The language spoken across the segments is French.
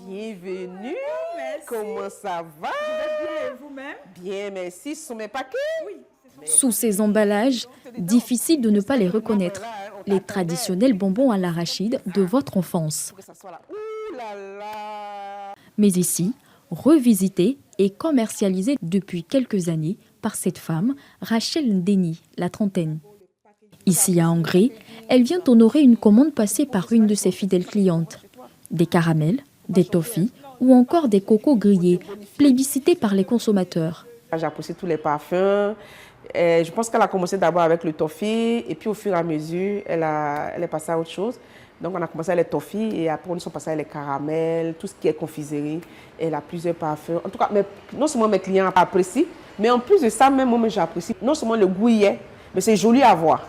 Bienvenue. Merci. Comment ça va? Je vais bien, et vous-même? Bien, merci. Ce sont mes paquets? Oui. Sous ces emballages, difficile de ne pas les reconnaître. Les traditionnels bonbons à l'arachide de votre enfance. Ouh là là! Mais ici, revisités et commercialisés depuis quelques années par cette femme, Rachel Ndeni, la trentaine. Ici à Angré, elle vient honorer une commande passée par une de ses fidèles clientes. Des caramels, des toffees ou encore des cocos grillés, plébiscités par les consommateurs. J'apprécie tous les parfums. Et je pense qu'elle a commencé d'abord avec le toffee et puis au fur et à mesure, elle est passée à autre chose. Donc on a commencé avec les toffees et après on est passé avec les caramels, tout ce qui est confiserie. Elle a plusieurs parfums. En tout cas, non seulement mes clients apprécient, mais en plus de ça, même moi j'apprécie. Non seulement le goût y est, mais c'est joli à voir.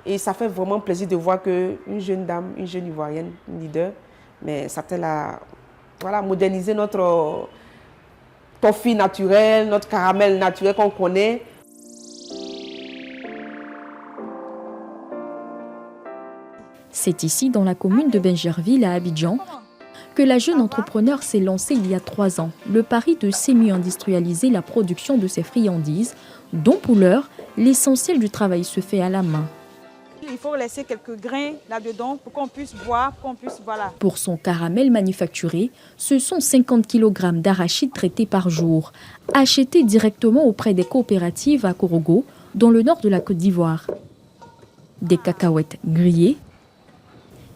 Et ça fait vraiment plaisir de voir qu'une jeune dame, une jeune Ivoirienne, une leader, mais ça peut moderniser notre toffee naturel, notre caramel naturel qu'on connaît. C'est ici, dans la commune de Benjerville, à Abidjan, que la jeune entrepreneur s'est lancée il y a 3 ans, le pari de semi-industrialiser la production de ses friandises, dont pour l'heure, l'essentiel du travail se fait à la main. Il faut laisser quelques grains là-dedans pour qu'on puisse boire, voilà. Pour son caramel manufacturé, ce sont 50 kg d'arachides traités par jour, achetés directement auprès des coopératives à Korogo, dans le nord de la Côte d'Ivoire. Des cacahuètes grillées,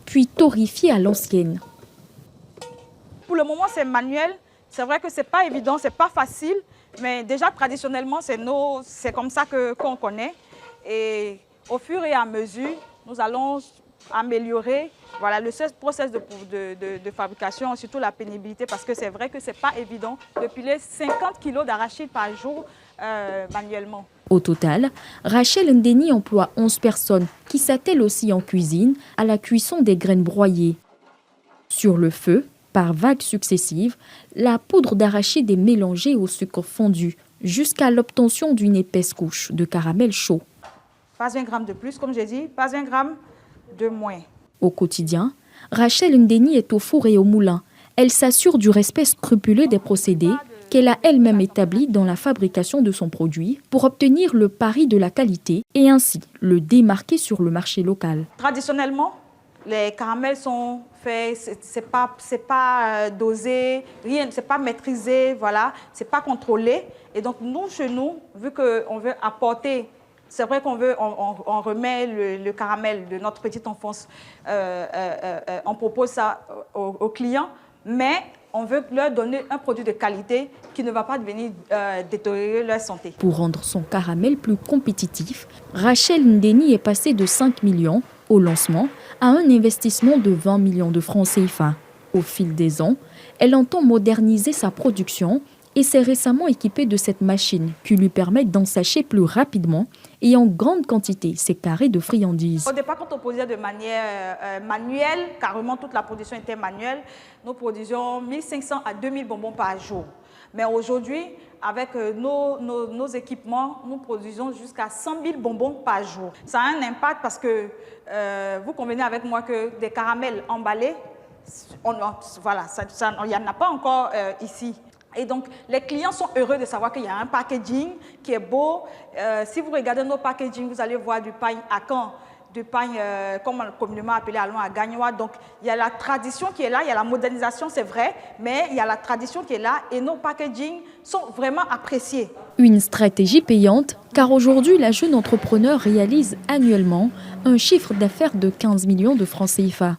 puis torréfiées à l'ancienne. Pour le moment, c'est manuel. C'est vrai que c'est pas évident, c'est pas facile, mais déjà traditionnellement, c'est comme ça qu'on connaît. Et au fur et à mesure, nous allons améliorer le processus de fabrication, surtout la pénibilité, parce que c'est vrai que c'est pas évident de piler 50 kg d'arachides par jour manuellement. Au total, Rachel Ndeni emploie 11 personnes qui s'attellent aussi en cuisine à la cuisson des graines broyées. Sur le feu, par vagues successives, la poudre d'arachide est mélangée au sucre fondu jusqu'à l'obtention d'une épaisse couche de caramel chaud. Pas 1 gramme de plus, comme j'ai dit, pas 1 gramme de moins. Au quotidien, Rachel Ndeni est au four et au moulin. Elle s'assure du respect scrupuleux des procédés qu'elle a elle-même établis dans la fabrication de son produit pour obtenir le pari de la qualité et ainsi le démarquer sur le marché local. Traditionnellement, les caramels sont faits, c'est pas dosé, rien, c'est pas maîtrisé, voilà, c'est pas contrôlé. Et donc nous, chez nous, vu qu'on veut apporter, c'est vrai qu'on remet le caramel de notre petite enfance, on propose ça aux clients, mais on veut leur donner un produit de qualité qui ne va pas venir détériorer leur santé. Pour rendre son caramel plus compétitif, Rachel Ndeni est passée de 5 millions au lancement à un investissement de 20 millions de francs CFA. Au fil des ans, elle entend moderniser sa production et s'est récemment équipée de cette machine qui lui permet d'ensacher plus rapidement et en grande quantité ses carrés de friandises. Au départ, quand on produisait de manière manuelle, carrément toute la production était manuelle, nous produisions 1500 à 2000 bonbons par jour. Mais aujourd'hui, avec nos équipements, nous produisons jusqu'à 100 000 bonbons par jour. Ça a un impact parce que vous convenez avec moi que des caramels emballés, il n'y en a pas encore ici. Et donc, les clients sont heureux de savoir qu'il y a un packaging qui est beau. Si vous regardez nos packaging, vous allez voir du pain à Caen, du pain, comme on l'a communément appelé à Lyon, à Gagnois. Donc, il y a la tradition qui est là, il y a la modernisation, c'est vrai, mais il y a la tradition qui est là et nos packaging sont vraiment appréciés. Une stratégie payante, car aujourd'hui, la jeune entrepreneur réalise annuellement un chiffre d'affaires de 15 millions de francs CFA.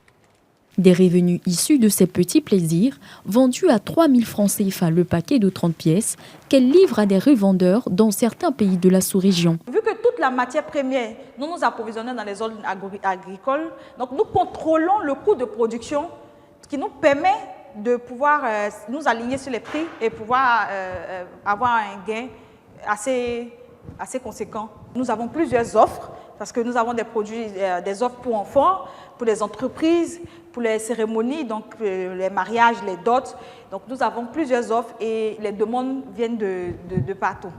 Des revenus issus de ces petits plaisirs, vendus à 3 000 francs CFA le paquet de 30 pièces, qu'elle livre à des revendeurs dans certains pays de la sous-région. Vu que toute la matière première, nous nous approvisionnons dans les zones agricoles, donc nous contrôlons le coût de production, ce qui nous permet de pouvoir nous aligner sur les prix et pouvoir avoir un gain assez conséquent. Nous avons plusieurs offres, parce que nous avons des produits, des offres pour enfants, pour les entreprises, pour les cérémonies, donc les mariages, les dots. Donc nous avons plusieurs offres et les demandes viennent de partout.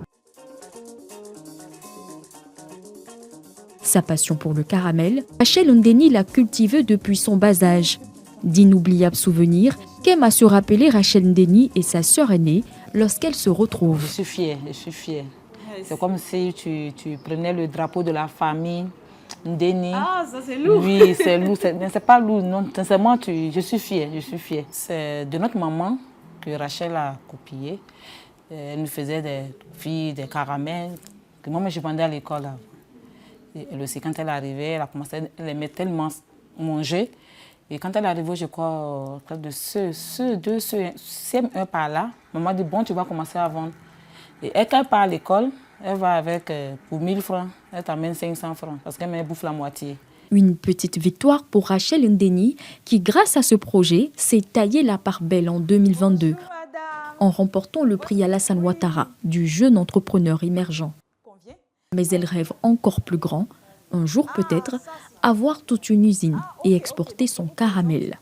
Sa passion pour le caramel, Rachel Ndeni l'a cultivée depuis son bas âge. D'inoubliables souvenirs qu'aime à se rappeler Rachel Ndeni et sa sœur aînée lorsqu'elles se retrouvent. Je suis fière, je suis fière. C'est comme si tu prenais le drapeau de la famille, Ndeni. Ah, ça c'est lourd. Oui, c'est lourd, c'est pas lourd, non, sincèrement, je suis fière, je suis fière. C'est de notre maman que Rachel a copié. Elle nous faisait des filles, des caramels. Moi, je vendais à l'école. Et aussi, quand elle arrivait, elle aimait tellement manger. Et quand elle arrivait, je crois, près de CM1 par là, maman dit, bon, tu vas commencer à vendre. Et quand elle part à l'école, elle va avec, pour 1000 francs, elle t'amène 500 francs, parce qu'elle bouffe la moitié. Une petite victoire pour Rachel Ndeni, qui, grâce à ce projet, s'est taillé la part belle en 2022, en remportant le prix Alassane Ouattara du jeune entrepreneur émergent. Mais elle rêve encore plus grand, un jour peut-être, avoir toute une usine et exporter son caramel.